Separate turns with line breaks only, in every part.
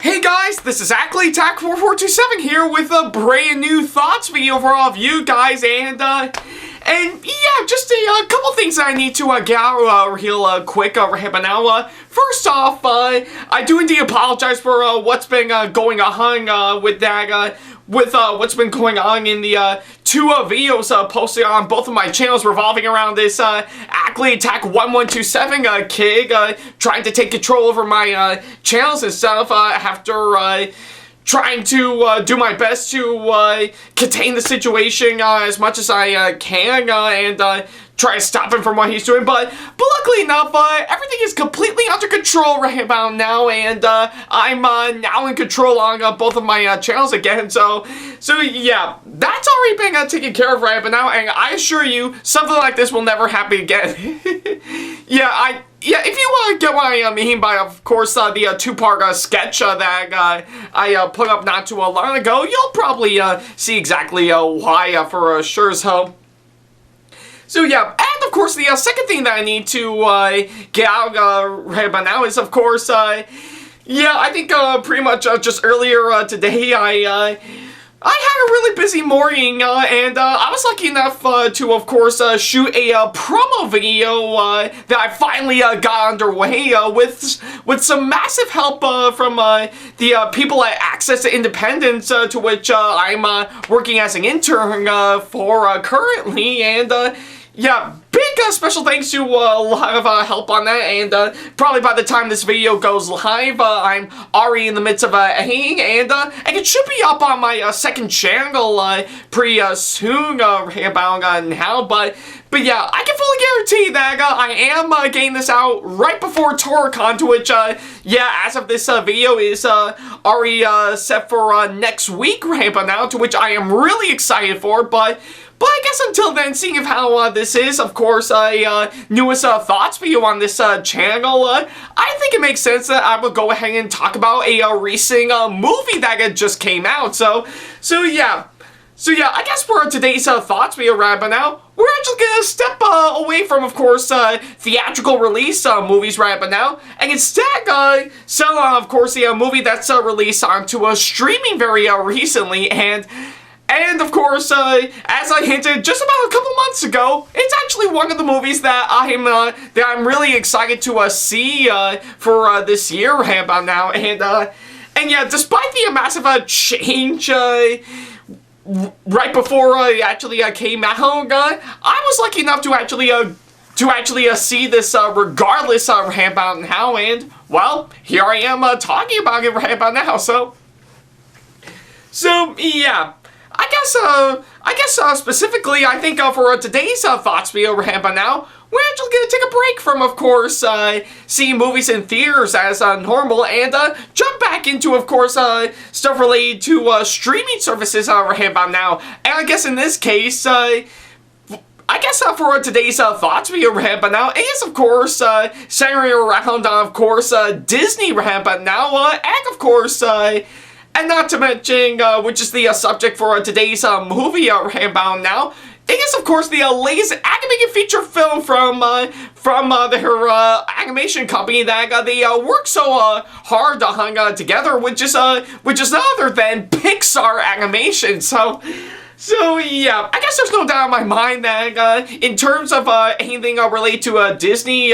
Hey guys, this is Ackleyattack4427 here with a brand new thoughts video for all of you guys, and yeah, just a couple things I need to get out real quick over here. But now, first off, I do indeed apologize for what's been going on with that, what's been going on in the two videos posted on both of my channels revolving around this Ackleyattack4427 kid trying to take control over my channels and stuff after trying to do my best to contain the situation as much as I can and try to stop him from what he's doing, but luckily enough, everything is completely under control right about now, and I'm now in control on both of my channels again, so yeah, that's already been taken care of right about now, and I assure you, something like this will never happen again. Yeah, if you want to get what I mean by, of course, the two-part sketch that I put up not too long ago, you'll probably see exactly why for sure. So yeah, and of course the second thing that I need to get out right about now is, of course, yeah, I think pretty much just earlier today I had a really busy morning, and I was lucky enough to, of course, shoot a promo video that I finally got underway with some massive help from the people at Access to Independence, to which I'm working as an intern for currently, and yeah, big special thanks to a lot of help on that, and probably by the time this video goes live, I'm already in the midst of editing, and it should be up on my second channel pretty soon about now, but yeah, I can fully guarantee that I am getting this out right before TorCon, to which, yeah, as of this video is already set for next week right about now, to which I am really excited for, but I guess until then, seeing of how this is, of course, a newest thoughts video on this channel, I think it makes sense that I would go ahead and talk about a recent movie that just came out. So yeah, I guess for today's thoughts video right about now, we're actually gonna step away from, of course, theatrical release movies right about now, and instead sell, of course, the movie that's released onto streaming very recently, and of course, as I hinted just about a couple months ago, it's actually one of the movies that I'm really excited to see for this year right about now. And yeah, despite the massive change right before it actually came out, I was lucky enough to actually see this regardless right about now. And well, here I am talking about it right about now. So yeah. I guess specifically, I think for today's thoughts video right about now, we're actually going to take a break from, of course, seeing movies in theaters as normal, and jump back into, of course, stuff related to streaming services right about now. And I guess in this case, I guess for today's thoughts video right about now, it is, of course, centering around, of course, Disney right about now, and of course, and not to mention, which is the subject for today's movie right about now, it is, of course, the latest animated feature film from their animation company that they work so hard on together, which is none other than Pixar Animation. So yeah, I guess there's no doubt in my mind that in terms of anything related to Disney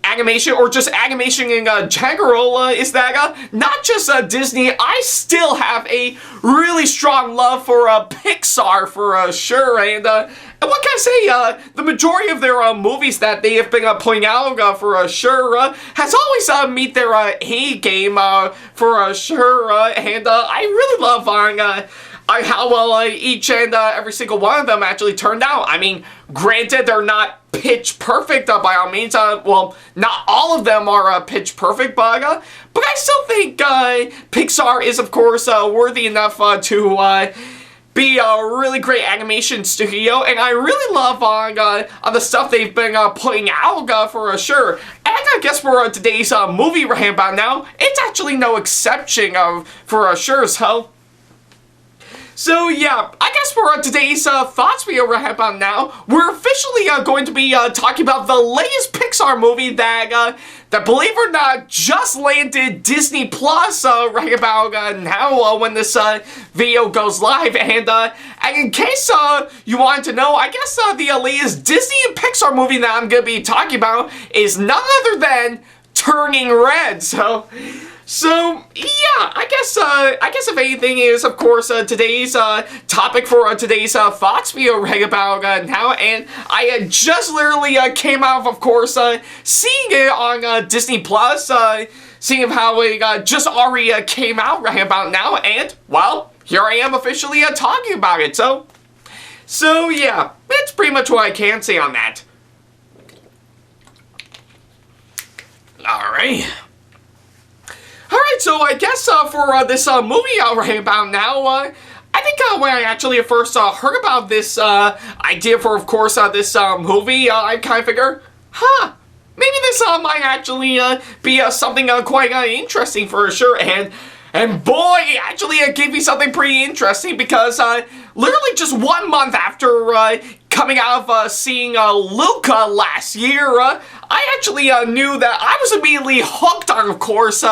animation, or just animation in general, is that not just Disney, I still have a really strong love for Pixar for sure, and what can I say, the majority of their movies that they have been putting out for sure has always meet their A game for sure, and I really love how well each and every single one of them actually turned out. I mean, granted, they're not pitch perfect by all means. Well, not all of them are pitch perfect, but I still think Pixar is, of course, worthy enough to be a really great animation studio, and I really love on the stuff they've been putting out for sure. And I guess for today's movie right about now, it's actually no exception for sure. So yeah, I guess for today's thoughts video right about now, we're officially going to be talking about the latest Pixar movie that, believe it or not, just landed Disney Plus right about now when this video goes live. And in case you wanted to know, I guess the layest Disney and Pixar movie that I'm going to be talking about is none other than Turning Red. So yeah, I guess if anything is, of course, today's topic for today's thoughts video right about now, and I had just literally came out of course, seeing it on Disney Plus, seeing how it just already came out right about now, and, well, here I am officially talking about it, so yeah, that's pretty much what I can say on that. Alright. Alright, so I guess for this movie right about now, I think when I actually first heard about this idea for, of course, this movie, I kind of figured, maybe this might actually be something quite interesting for sure, and boy, it actually gave me something pretty interesting because literally just 1 month after coming out of seeing Luca last year, I actually knew that I was immediately hooked on, of course,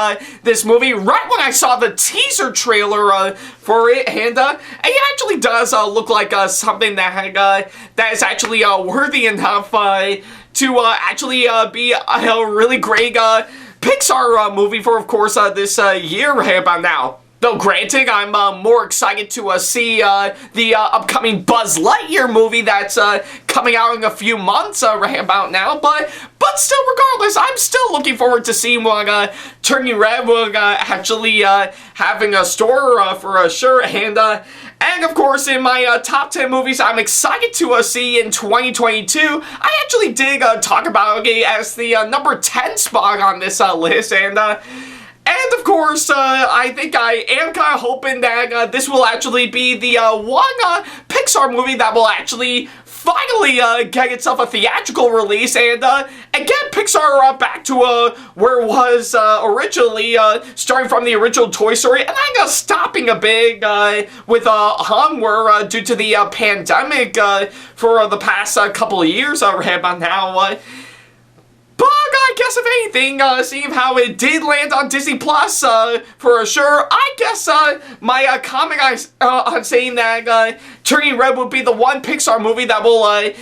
this movie right when I saw the teaser trailer for it, and it actually does look like something that is actually worthy enough to actually be a really great Pixar movie for, of course, this year right about now. Though granted, I'm more excited to see the upcoming Buzz Lightyear movie that's coming out in a few months right about now, but still, regardless, I'm still looking forward to seeing what Turning Red will actually having a store for sure, and of course, in my top 10 movies I'm excited to see in 2022, I actually did talk about it as the number 10 spot on this list, and of course, I think I am kind of hoping that this will actually be the one Pixar movie that will actually finally get itself a theatrical release and get Pixar back to where it was originally, starting from the original Toy Story, and then stopping a bit with Onward due to the pandemic for the past couple of years right about now. But I guess if anything, seeing how it did land on Disney Plus, for sure, I guess my comment on saying that Turning Red would be the one Pixar movie that will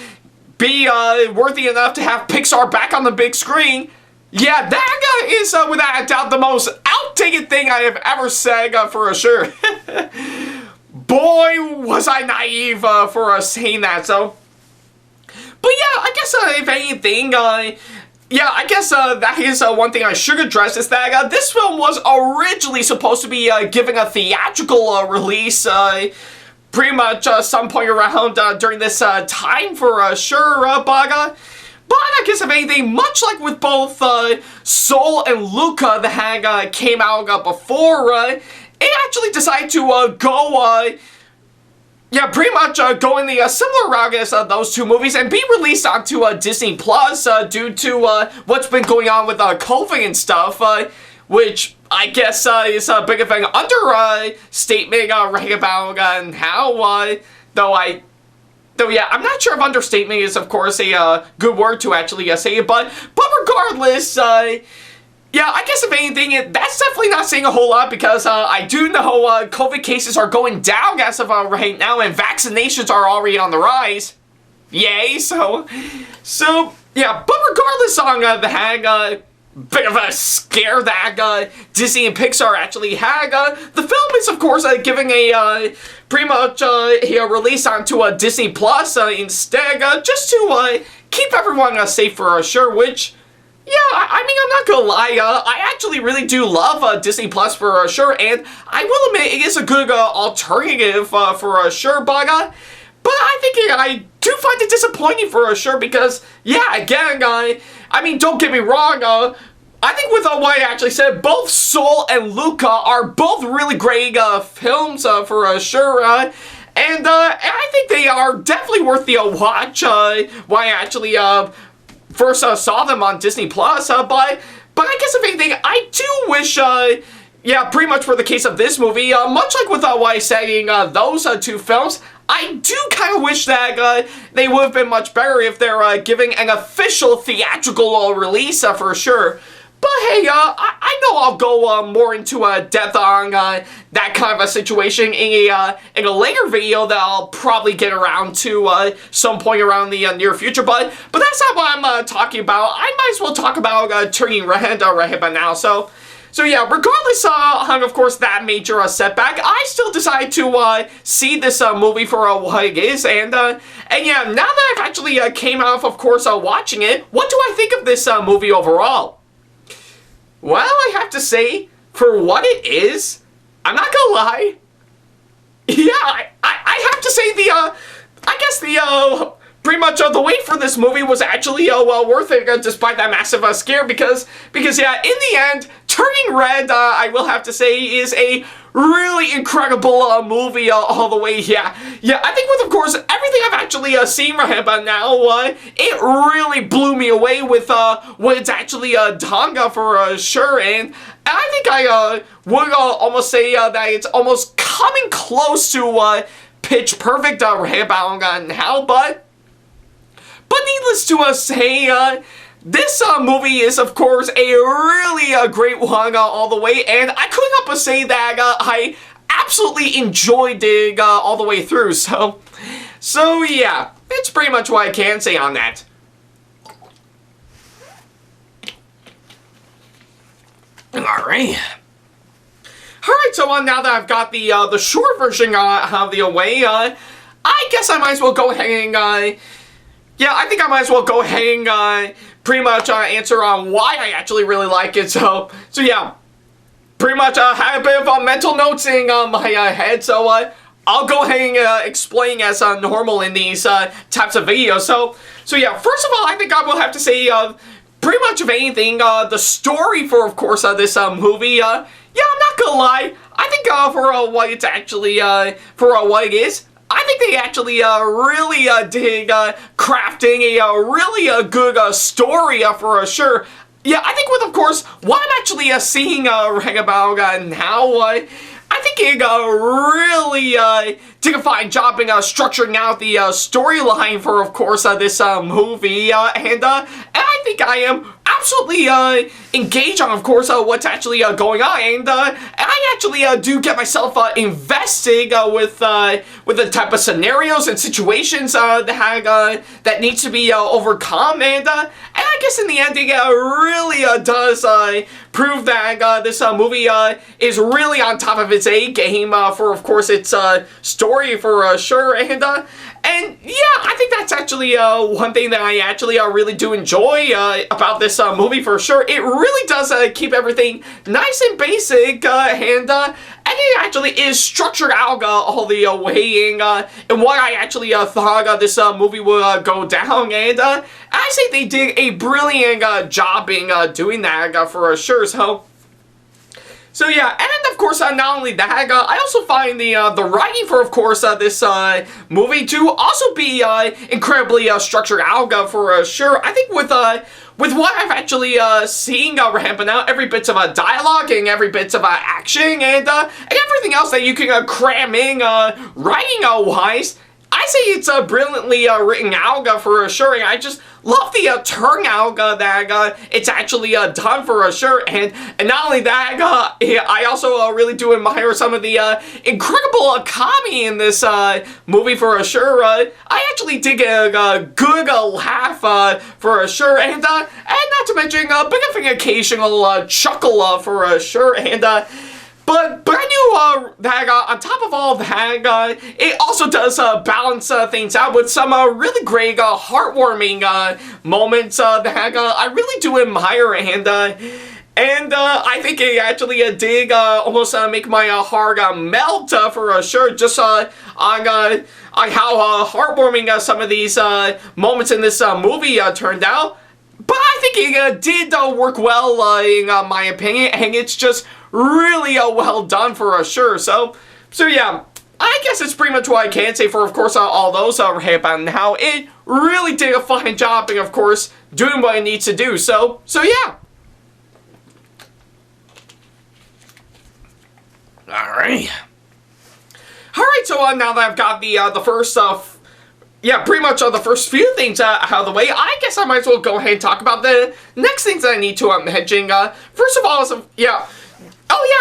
be worthy enough to have Pixar back on the big screen, yeah, that is without a doubt the most outdated thing I have ever said, for sure. Boy, was I naive for saying that, so. But yeah, I guess if anything, yeah, I guess that is one thing I should address, is that this film was originally supposed to be given a theatrical release pretty much some point around during this time for sure, but I guess if anything, much like with both Soul and Luca that came out before, it actually decided to go yeah, pretty much go in the similar route as those two movies and be released onto Disney Plus due to what's been going on with COVID and stuff, which I guess is a bit of an understatement right about how, though yeah, I'm not sure if understatement is, of course, a good word to actually say it, but regardless, yeah, I guess if anything, that's definitely not saying a whole lot because I do know COVID cases are going down as of right now and vaccinations are already on the rise. Yay, so yeah, but regardless on the hang, bit of a scare that Disney and Pixar actually had, the film is, of course, giving a pretty much a release onto Disney Plus instead, just to keep everyone safe for sure, which, yeah, I mean, I'm not gonna lie, I actually really do love Disney Plus for sure, and I will admit it is a good alternative for sure, but I think I do find it disappointing for sure because, yeah, again, I mean, don't get me wrong, I think with what I actually said, both Soul and Luca are both really great films for sure, and I think they are definitely worth the watch, why I actually first saw them on Disney Plus, but I guess if anything, I do wish yeah, pretty much for the case of this movie, much like with what I said in those two films, I do kind of wish that they would have been much better if they're giving an official theatrical release for sure. But hey, I know I'll go more into depth on that kind of a situation in a later video that I'll probably get around to some point around the near future. But that's not what I'm talking about. I might as well talk about Turning Red right here by now. So yeah, regardless of course, that major setback, I still decided to see this movie for what it is, and yeah, now that I've actually came out of course, watching it, what do I think of this movie overall? Well, I have to say, for what it is, I'm not gonna lie, yeah, I have to say I guess pretty much the wait for this movie was actually well worth it, despite that massive scare, because yeah, in the end, Turning Red, I will have to say, is a really incredible movie all the way. Yeah, I think with, of course, everything I've actually seen right about now, it really blew me away with what it's actually done for sure, and I think I would almost say that it's almost coming close to pitch perfect right about now, but needless to say, this movie is, of course, a really great one all the way, and I couldn't help but say that I absolutely enjoyed it all the way through, so yeah, it's pretty much what I can say on that. Alright, so now that I've got the short version out of the way, I guess I might as well go ahead and, yeah, I think I might as well go ahead and pretty much answer on why I actually really like it. So yeah, pretty much had a bit of mental notes in my head. So I'll go ahead and explain as normal in these types of videos. So yeah, first of all, I think I will have to say pretty much of anything, the story for, of course, this movie. Yeah, I'm not gonna lie. I think for what it's actually for what it is, I think they actually really did crafting a really good story for sure. Yeah, I think with, of course, what I'm actually seeing right about now, I think it really did a fine job in structuring out the storyline for, of course, this movie, and I think I am absolutely engaged on, of course, what's actually going on, and I actually do get myself invested with the type of scenarios and situations that needs to be overcome, and I guess in the end it really does prove that this movie is really on top of its A game for, of course, its story for sure, and yeah, I think that's actually one thing that I actually really do enjoy about this movie for sure. It really does keep everything nice and basic, and it actually is structured out all the way in what I actually thought this movie would go down, and I say they did a brilliant job in doing that for sure. So yeah, and of course, not only that, I also find the writing for, of course, this movie to also be incredibly structured out for sure. I think with what I've actually seen ramping out, every bit of dialogue and every bit of action and everything else that you can cram in writing-wise, I say it's brilliantly written out for sure, and I just love the turnout that it's actually done for sure, and not only that, I also really do admire some of the incredible comedy in this movie for sure. I actually did get a good laugh for sure, and not to mention a bit of an occasional chuckle for sure, and But I knew that on top of all that, it also does balance things out with some really great heartwarming moments that I really do admire, and I think it actually did almost make my heart melt for sure, just on how heartwarming some of these moments in this movie turned out. But I think it did work well in my opinion, and it's just really well done for sure. So yeah, I guess it's pretty much what I can say for, of course, all those and how it really did a fine job and, of course, doing what it needs to do. So yeah. Alright. Alright, so now that I've got the first, pretty much the first few things out of the way, I guess I might as well go ahead and talk about the next things that I need to mention. First of all,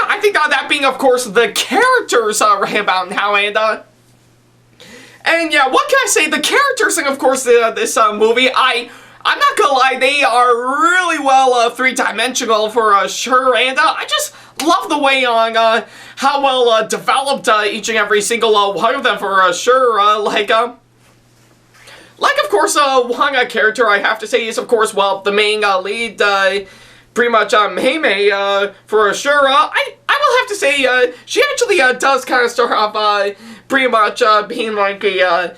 I think that being, of course, the characters right about now, and yeah, what can I say? The characters in, of course, this movie, I'm not gonna lie, they are really well three-dimensional for sure, and I just love the way on how well developed each and every single one of them for sure. Like, of course, one character I have to say is, of course, well, the main lead, pretty much Mei for sure. I will have to say she actually does kind of start off pretty much being like a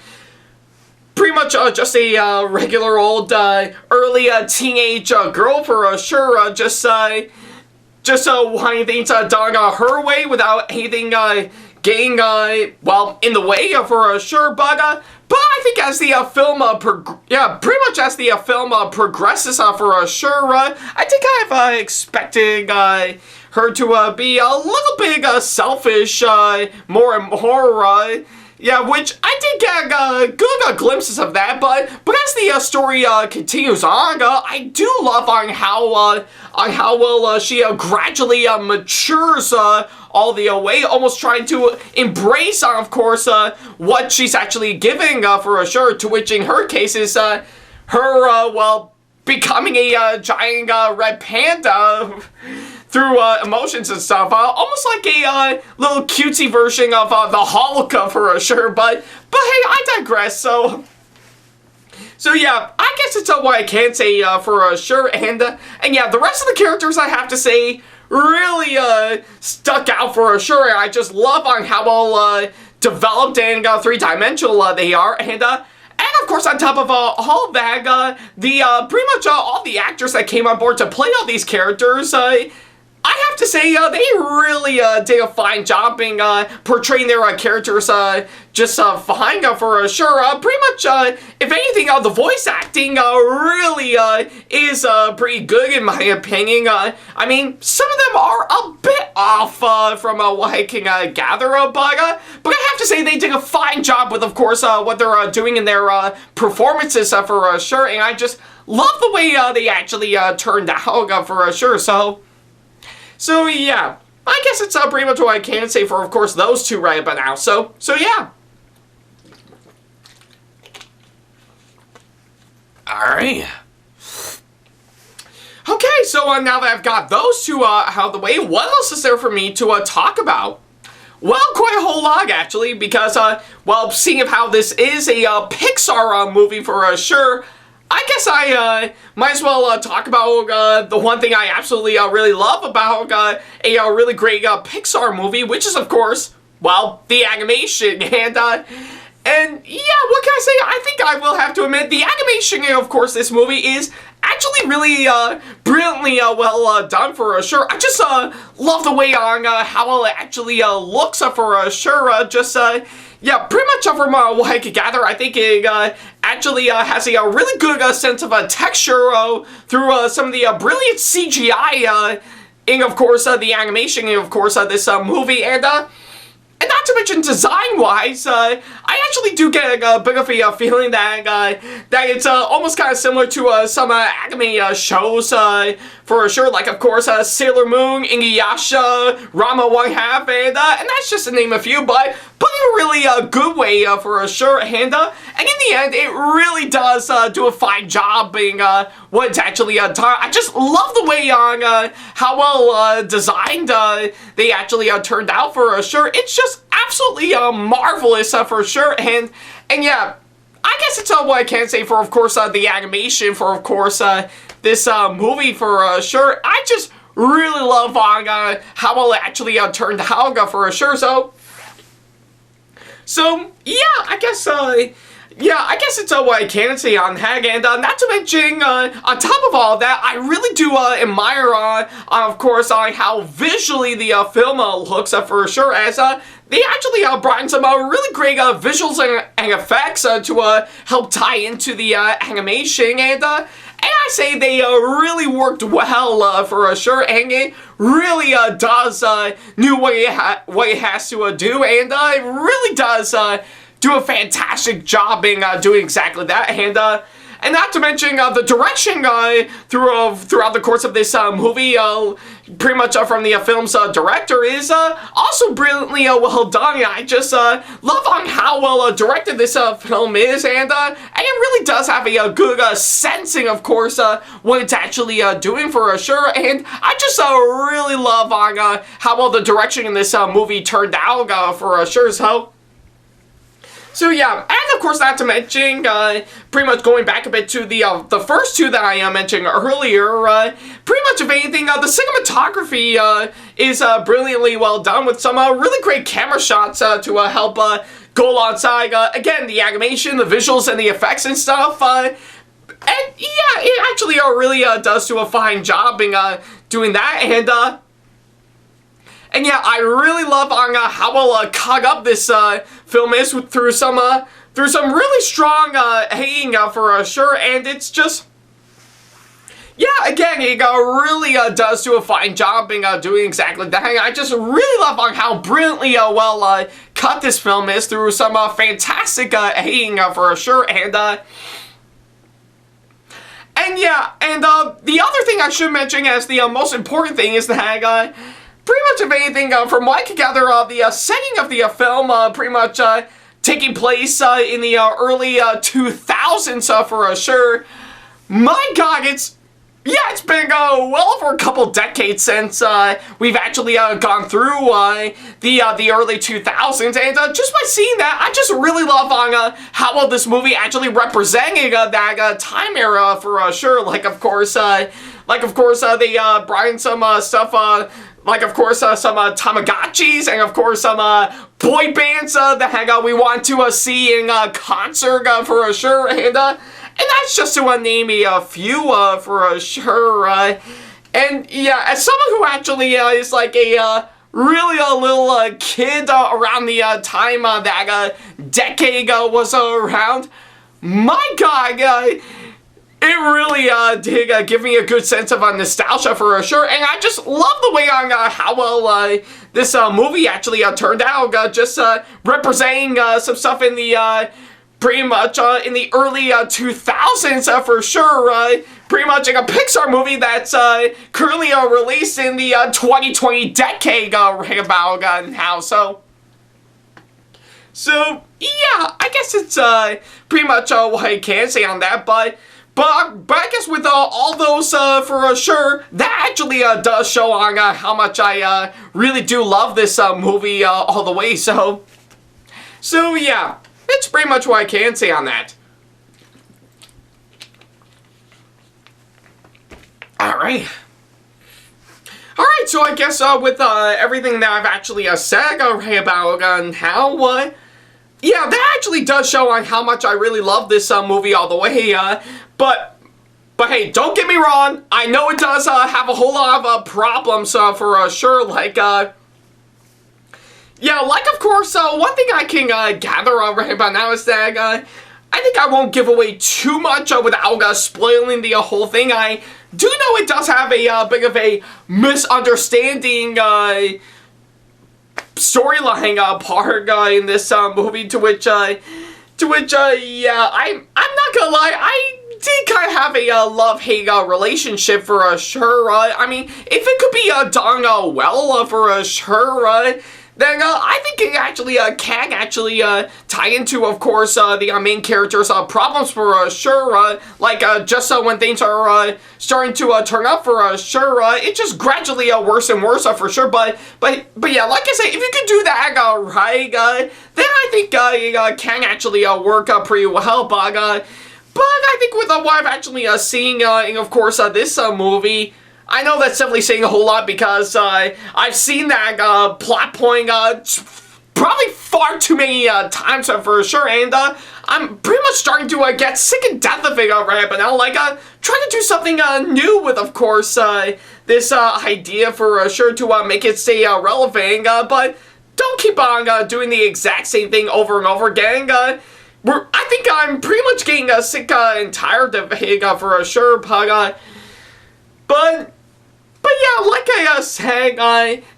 pretty much just a regular old early teenage girl for sure. Just wanting things done her way without anything getting well in the way for sure. But I think as the film pretty much as the film progresses for sure, I think I've expecting her to be a little bit selfish more and more. Yeah, which I did get good glimpses of that, but as the story continues on, I do love on how well she gradually matures all the way, almost trying to embrace, of course, what she's actually giving for sure. To which, in her case, is her becoming a giant red panda. Through emotions and stuff, almost like a little cutesy version of the Hulk for sure. But hey, I digress. So yeah, I guess it's what I can say for sure. And yeah, the rest of the characters I have to say really stuck out for sure. And I just love on how well developed and three-dimensional they are. And of course, on top of all of that, pretty much all the actors that came on board to play all these characters, I have to say, they really did a fine job in portraying their characters just fine for sure. Pretty much, if anything, the voice acting really is pretty good in my opinion. I mean, some of them are a bit off from what I can gather, but I have to say they did a fine job with, of course, what they're doing in their performances for sure. And I just love the way they actually turned out for sure. So yeah, I guess it's pretty much what I can say for, of course, those two right about now. So yeah. Alright. Okay, so now that I've got those two out of the way, what else is there for me to talk about? Well, quite a whole lot, actually, because, well, seeing of how this is a Pixar movie for sure, I guess I might as well talk about the one thing I absolutely really love about a really great Pixar movie, which is, of course, well, the animation. And yeah, what can I say? I think I will have to admit, the animation, of course, this movie is actually really brilliantly well done for sure. I just love the way on how well it actually looks for sure. Yeah, pretty much from what I could gather, I think it actually has a really good sense of texture through some of the brilliant CGI in, of course, the animation in, of course, this movie. And not to mention design-wise, I actually do get a bit of a feeling that it's almost kind of similar to some anime shows for sure, like, of course, Sailor Moon, Inuyasha, Rama 1/2, and that's just to name a few, but in a really good way for sure. And in the end, it really does do a fine job being what it's actually done. I just love the way on how well designed they actually turned out for sure. It's just absolutely marvelous for sure. And yeah, I guess it's what I can say for, of course, the animation for, of course, this movie for sure. I just really love on how well it actually turned out for sure. So yeah, I guess it's what I can say on that. And not to mention, on top of all that, I really do admire of course, on how visually the film looks for sure, as they actually brought in some really great visuals and effects to help tie into the animation. And And I say they really worked well for sure, and it really does knew what it has to do, and it really does do a fantastic job in doing exactly that, and not to mention the direction throughout the course of this movie, pretty much from the film's director, is also brilliantly well done. And I just love on how well directed this film is, and it really does have a good sensing, of course, what it's actually doing for sure. And I just really love on how well the direction in this movie turned out for sure. So yeah, and of course not to mention, pretty much going back a bit to the first two that I mentioned earlier, pretty much if anything, the cinematography is brilliantly well done with some really great camera shots to help go alongside, again, the animation, the visuals, and the effects and stuff, and yeah, it actually really does do a fine job in doing that, and yeah, I really love on how well caught up this film is through some really strong hating for sure, and it's just, yeah, again, it really does do a fine job in doing exactly that. I just really love on how brilliantly well cut this film is through some fantastic hating for sure, and yeah, and the other thing I should mention as the most important thing is that pretty much, if anything, from what I can gather, the setting of the film pretty much taking place in the early 2000s for sure. My God, it's been well over a couple decades since we've actually gone through the early 2000s, and just by seeing that, I just really love on how well this movie actually represented that time era for sure. Like of course they brought in some stuff. Like, of course, some Tamagotchis, and of course, some boy bands that we want to see in concert for sure, and that's just to name a few for sure. And yeah, as someone who actually is like a really little kid around the time that decade was around, my God, it really did give me a good sense of nostalgia for sure, and I just love the way on how well this movie actually turned out, just representing some stuff in the pretty much in the early 2000s for sure, pretty much like a Pixar movie that's currently released in the 2020 decade right about now. So yeah, I guess it's pretty much what I can say on that, but I guess with all those for sure, that actually does show on how much I really do love this movie all the way. So yeah, it's pretty much what I can say on that. Alright, so I guess with everything that I've actually said about how yeah, that actually does show on how much I really love this movie all the way, but hey, don't get me wrong, I know it does have a whole lot of problems for sure, like, yeah, like, of course, one thing I can gather right about now is that I think I won't give away too much without spoiling the whole thing. I do know it does have a bit of a misunderstanding storyline part in this movie, to which yeah, I'm not gonna lie, I did kind of have a love-hate relationship for sure. I mean, if it could be done well for sure, then I think it actually can actually tie into, of course, the main character's problems for sure. Like, just when things are starting to turn up for sure, it just gradually worse and worse for sure. But yeah, like I say, if you can do that right, then I think it can actually work pretty well. But I think with what I've actually seen in, of course, this movie, I know that's definitely saying a whole lot, because I've seen that plot point probably far too many times for sure, and I'm pretty much starting to get sick and death of it right but now, like, trying to do something new with, of course, this idea for sure to make it stay relevant, but don't keep on doing the exact same thing over and over again, I think I'm pretty much getting sick and tired of it for sure, but yeah, like I said,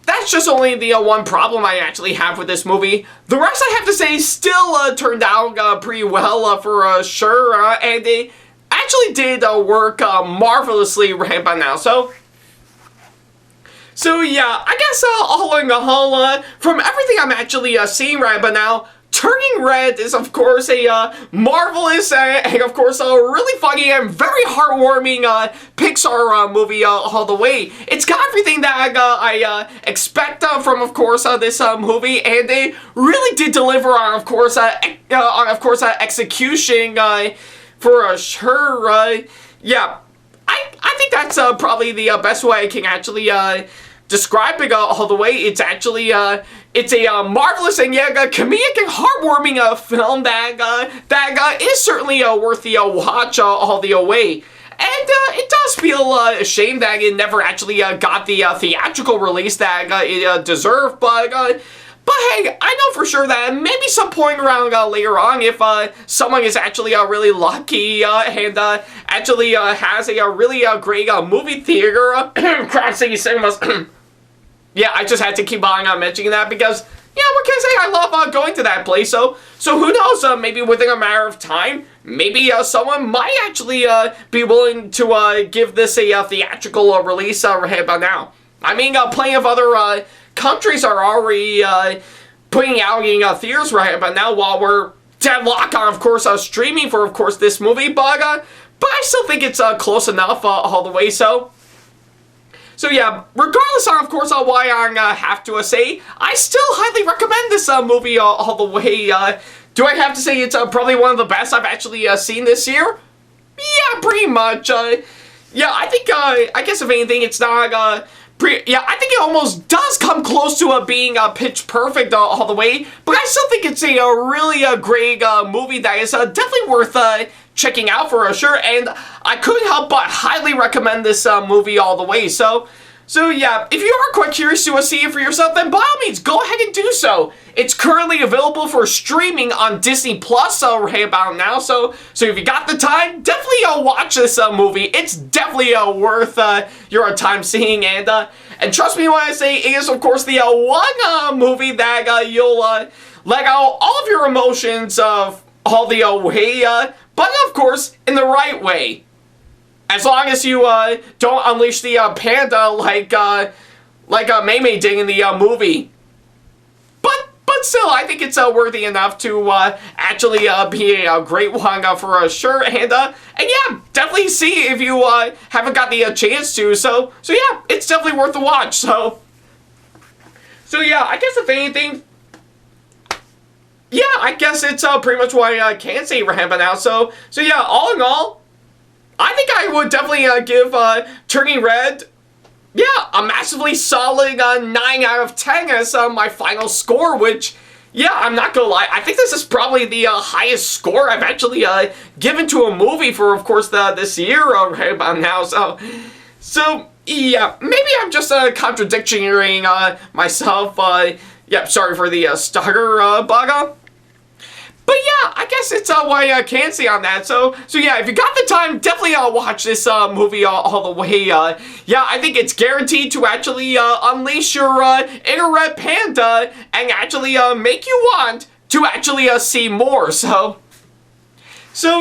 that's just only the one problem I actually have with this movie. The rest, I have to say, still turned out pretty well for sure, and it actually did work marvelously right by now. So yeah, I guess all in all, from everything I'm actually seeing right by now, Turning Red is, of course, a marvelous and, of course, a really funny and very heartwarming Pixar movie all the way. It's got everything that I expect from, of course, this movie, and they really did deliver on, of course, execution for sure. Yeah, I think that's probably the best way I can actually describe it all the way. It's actually it's a marvelous and comedic and heartwarming film that is certainly worth the watch all the way. And it does feel a shame that it never actually got the theatrical release that it deserved, but hey, I know for sure that maybe some point around later on, if someone is actually really lucky and actually has a really great movie theater, Crowd City Cinemas. Yeah, I just had to keep on mentioning that because, yeah, what can I say? I love going to that place. So who knows? Maybe within a matter of time, maybe someone might actually be willing to give this a theatrical release right about now. I mean, plenty of other countries are already putting out in theaters right about now, while we're deadlocked on, of course, streaming for, of course, this movie. But I still think it's close enough all the way. So yeah, regardless of course, why I have to say, I still highly recommend this movie all the way. Do I have to say it's probably one of the best I've actually seen this year? Yeah, pretty much. Yeah, I think, I guess if anything, it's not, yeah, I think it almost does come close to being pitch perfect all the way, but I still think it's a really great movie that is definitely worth checking out for sure, and I couldn't help but highly recommend this movie all the way. So yeah, if you are quite curious to see it for yourself, then by all means, go ahead and do so. It's currently available for streaming on Disney Plus right about now, so if you got the time, definitely watch this movie. It's definitely worth your time seeing, and trust me when I say it is, of course, the one movie that you'll let out all of your emotions of all the way, but of course, in the right way. As long as you don't unleash the panda like Mei Mei did in the movie. But still, I think it's worthy enough to actually be a great one for sure. And yeah, definitely see if you haven't got the chance to. So yeah, it's definitely worth the watch. So yeah, I guess if anything, yeah, I guess it's pretty much what I can say right now. So yeah, all in all, I think I would definitely give Turning Red, yeah, a massively solid 9 out of 10 as my final score, which, yeah, I'm not gonna lie, I think this is probably the highest score I've actually given to a movie for, of course, this year right about now. So yeah, maybe I'm just contradicting myself. Yeah, sorry for the stutter, bugger. But yeah, I guess it's what I can say on that. So yeah, if you got the time, definitely watch this movie all the way. Yeah, I think it's guaranteed to actually unleash your inner red panda and actually make you want to actually see more. So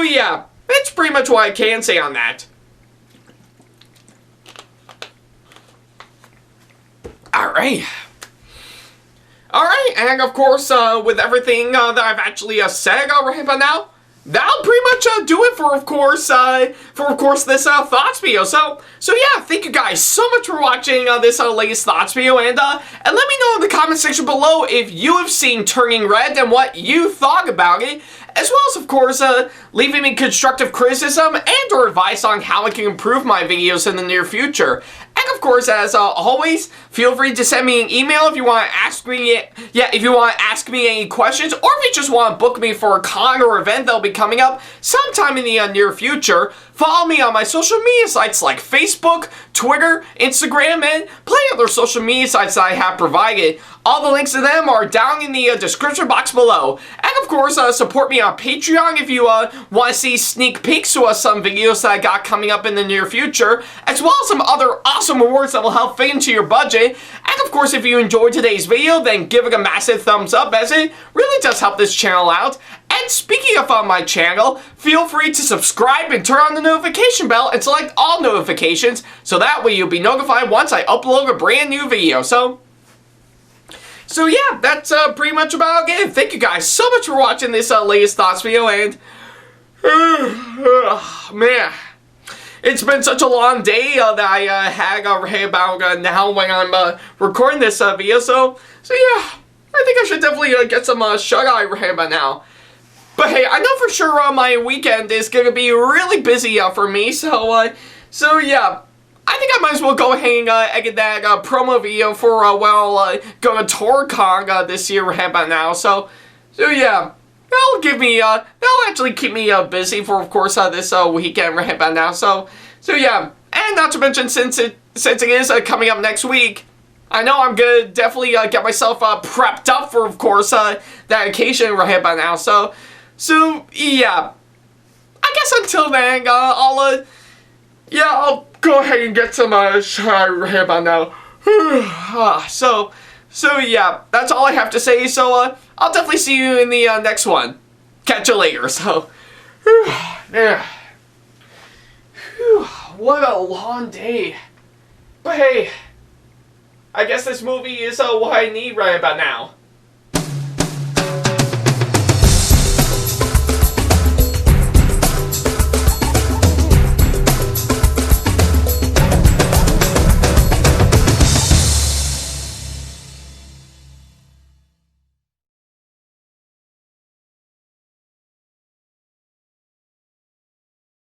yeah, that's pretty much what I can say on that. Alright, and of course, with everything that I've actually said right by now, that'll pretty much do it for, of course, this Thoughts video. So yeah, thank you guys so much for watching this latest Thoughts video, and let me know in the comment section below if you have seen Turning Red and what you thought about it, as well as, of course, leaving me constructive criticism and or advice on how I can improve my videos in the near future. And of course, as always, feel free to send me an email if you want to ask me, if you want to ask me any questions, or if you just want to book me for a con or event that'll be coming up sometime in the near future. Follow me on my social media sites like Facebook, Twitter, Instagram, and plenty of other social media sites that I have provided. All the links to them are down in the description box below. And of course, support me on Patreon if you want to see sneak peeks to some videos that I got coming up in the near future, as well as some other awesome rewards that will help fit into your budget. And of course, if you enjoyed today's video, then give it a massive thumbs up, as it really does help this channel out. And speaking of my channel, feel free to subscribe and turn on the notification bell and select all notifications, so that way you'll be notified once I upload a brand new video. So yeah, that's pretty much about it. Thank you guys so much for watching this latest thoughts video, and man, it's been such a long day that I had right about now when I'm recording this video. So yeah, I think I should definitely get some shut-eye right about now. But hey, I know for sure my weekend is gonna be really busy for me. So yeah. I think I might as well go ahead and get that promo video for, going to TorCon this year right about now. So yeah, that'll give me, that'll actually keep me busy for, of course, this weekend right about now. So yeah, and not to mention, since it is coming up next week, I know I'm gonna definitely get myself prepped up for, of course, that occasion right about now. So yeah, I guess until then, I'll go ahead and get some right about now. So yeah, that's all I have to say. So I'll definitely see you in the next one. Catch you later. So yeah, what a long day. But hey, I guess this movie is what I need right about now.